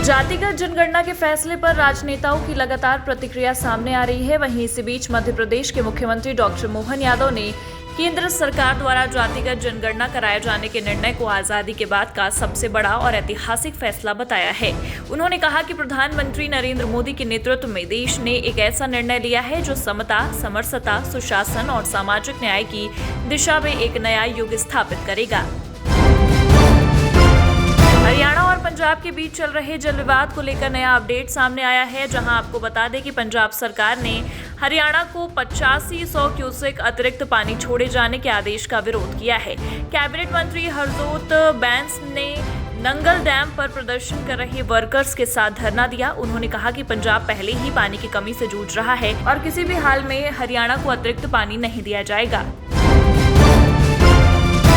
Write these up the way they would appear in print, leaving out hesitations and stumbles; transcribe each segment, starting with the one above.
जातिगत जनगणना के फैसले पर राजनेताओं की लगातार प्रतिक्रिया सामने आ रही है। वहीं इसी बीच मध्य प्रदेश के मुख्यमंत्री डॉक्टर मोहन यादव ने केंद्र सरकार द्वारा जातिगत जनगणना कराए जाने के निर्णय को आजादी के बाद का सबसे बड़ा और ऐतिहासिक फैसला बताया है। उन्होंने कहा कि प्रधानमंत्री नरेंद्र मोदी के नेतृत्व में देश ने एक ऐसा निर्णय लिया है जो समता, समरसता, सुशासन और सामाजिक न्याय की दिशा में एक नया युग स्थापित करेगा। हरियाणा और पंजाब के बीच चल रहे जल विवाद को लेकर नया अपडेट सामने आया है, जहां आपको बता दें कि पंजाब सरकार ने हरियाणा को 8500 क्यूसेक अतिरिक्त पानी छोड़े जाने के आदेश का विरोध किया है। कैबिनेट मंत्री हरजोत बैंस ने नंगल डैम पर प्रदर्शन कर रहे वर्कर्स के साथ धरना दिया। उन्होंने कहा कि पंजाब पहले ही पानी की कमी से जूझ रहा है और किसी भी हाल में हरियाणा को अतिरिक्त पानी नहीं दिया जाएगा।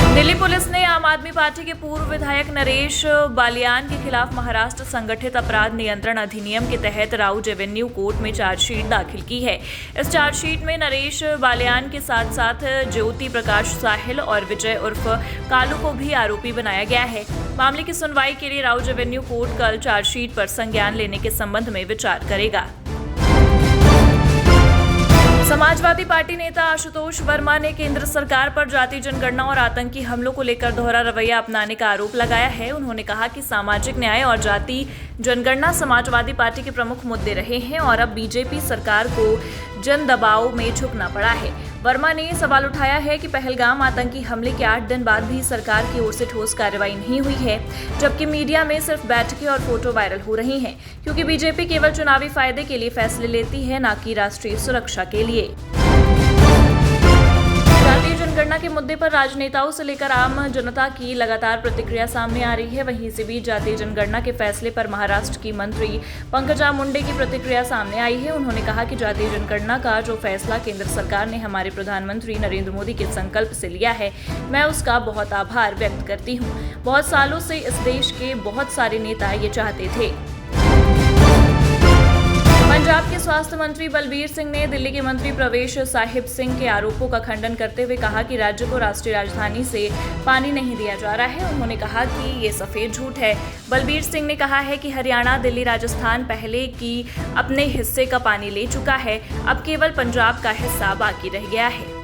दिल्ली पुलिस ने आम आदमी पार्टी के पूर्व विधायक नरेश बालियान के खिलाफ महाराष्ट्र संगठित अपराध नियंत्रण अधिनियम के तहत राउज एवेन्यू कोर्ट में चार्जशीट दाखिल की है। इस चार्जशीट में नरेश बालियान के साथ साथ ज्योति प्रकाश साहिल और विजय उर्फ कालू को भी आरोपी बनाया गया है। मामले की सुनवाई के लिए राउज एवेन्यू कोर्ट कल चार्जशीट पर संज्ञान लेने के संबंध में विचार करेगा। समाजवादी पार्टी नेता आशुतोष वर्मा ने केंद्र सरकार पर जाति जनगणना और आतंकी हमलों को लेकर दोहरा रवैया अपनाने का आरोप लगाया है। उन्होंने कहा कि सामाजिक न्याय और जाति जनगणना समाजवादी पार्टी के प्रमुख मुद्दे रहे हैं और अब बीजेपी सरकार को जन दबाव में झुकना पड़ा है। वर्मा ने सवाल उठाया है कि पहलगाम आतंकी हमले के 8 दिन बाद भी सरकार की ओर से ठोस कार्रवाई नहीं हुई है, जबकि मीडिया में सिर्फ बैठकें और फोटो वायरल हो रही हैं, क्योंकि बीजेपी केवल चुनावी फायदे के लिए फैसले लेती है, न कि राष्ट्रीय सुरक्षा के लिए। जातीय जनगणना के मुद्दे पर राजनेताओं से लेकर आम जनता की लगातार प्रतिक्रिया सामने आ रही है। वहीं इसी बीच जातीय जनगणना के फैसले पर महाराष्ट्र की मंत्री पंकजा मुंडे की प्रतिक्रिया सामने आई है। उन्होंने कहा कि जातीय जनगणना का जो फैसला केंद्र सरकार ने हमारे प्रधानमंत्री नरेंद्र मोदी के संकल्प से लिया है, मैं उसका बहुत आभार व्यक्त करती हूँ। बहुत सालों से इस देश के बहुत सारे नेता ये चाहते थे। पंजाब के स्वास्थ्य मंत्री बलबीर सिंह ने दिल्ली के मंत्री प्रवेश साहिब सिंह के आरोपों का खंडन करते हुए कहा कि राज्य को राष्ट्रीय राजधानी से पानी नहीं दिया जा रहा है। उन्होंने कहा कि ये सफेद झूठ है। बलबीर सिंह ने कहा है कि हरियाणा, दिल्ली, राजस्थान पहले की अपने हिस्से का पानी ले चुका है, अब केवल पंजाब का हिस्सा बाकी रह गया है।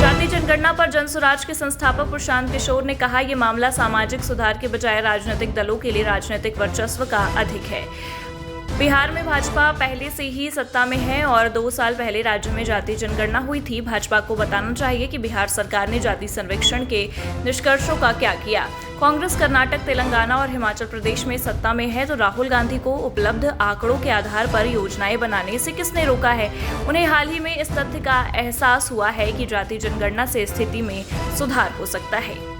जातीय जनगणना पर जनसुराज के संस्थापक प्रशांत किशोर ने कहा, ये मामला सामाजिक सुधार के बजाय राजनीतिक दलों के लिए राजनीतिक वर्चस्व का अधिक है। बिहार में भाजपा पहले से ही सत्ता में है और 2 साल पहले राज्य में जातीय जनगणना हुई थी। भाजपा को बताना चाहिए कि बिहार सरकार ने जाति सर्वेक्षण के निष्कर्षों का क्या किया। कांग्रेस कर्नाटक, तेलंगाना और हिमाचल प्रदेश में सत्ता में है, तो राहुल गांधी को उपलब्ध आंकड़ों के आधार पर योजनाएं बनाने से किसने रोका है? उन्हें हाल ही में इस तथ्य का एहसास हुआ है कि जातीय जनगणना से स्थिति में सुधार हो सकता है।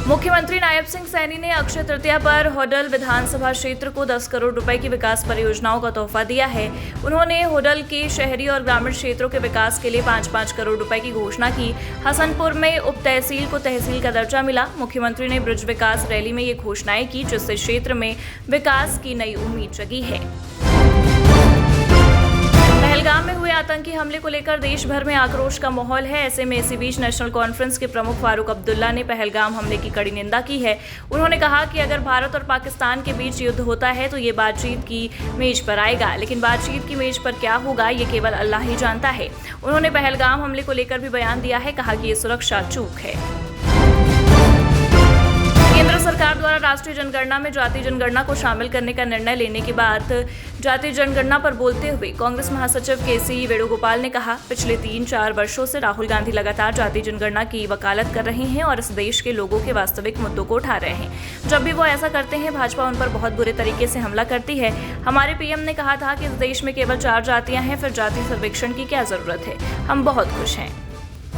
मुख्यमंत्री नायब सिंह सैनी ने अक्षय तृतीया पर होडल विधानसभा क्षेत्र को 10 करोड़ रुपए की विकास परियोजनाओं का तोहफा दिया है। उन्होंने होडल के शहरी और ग्रामीण क्षेत्रों के विकास के लिए 5-5 करोड़ रुपए की घोषणा की। हसनपुर में उप तहसील को तहसील का दर्जा मिला। मुख्यमंत्री ने ब्रिज विकास रैली में ये घोषणाएं की, जिससे क्षेत्र में विकास की नई उम्मीद जगी है। पहलगाम में हुए आतंकी हमले को लेकर देश भर में आक्रोश का माहौल है। ऐसे में इसी बीच नेशनल कॉन्फ्रेंस के प्रमुख फारूक अब्दुल्ला ने पहलगाम हमले की कड़ी निंदा की है। उन्होंने कहा कि अगर भारत और पाकिस्तान के बीच युद्ध होता है तो ये बातचीत की मेज पर आएगा, लेकिन बातचीत की मेज पर क्या होगा ये केवल अल्लाह ही जानता है। उन्होंने पहलगाम हमले को लेकर भी बयान दिया है, कहा कि ये सुरक्षा चूक है। केंद्र सरकार द्वारा राष्ट्रीय जनगणना में जातीय जनगणना को शामिल करने का निर्णय लेने के बाद जातीय जनगणना पर बोलते हुए कांग्रेस महासचिव केसी वेणुगोपाल ने कहा, पिछले 3-4 वर्षों से राहुल गांधी लगातार जातीय जनगणना की वकालत कर रहे हैं और इस देश के लोगों के वास्तविक मुद्दों को उठा रहे हैं। जब भी वो ऐसा करते हैं, भाजपा उन पर बहुत बुरे तरीके से हमला करती है। हमारे पीएम ने कहा था कि इस देश में केवल 4 जातियां हैं, फिर जाति सर्वेक्षण की क्या जरूरत है? हम बहुत खुश हैं।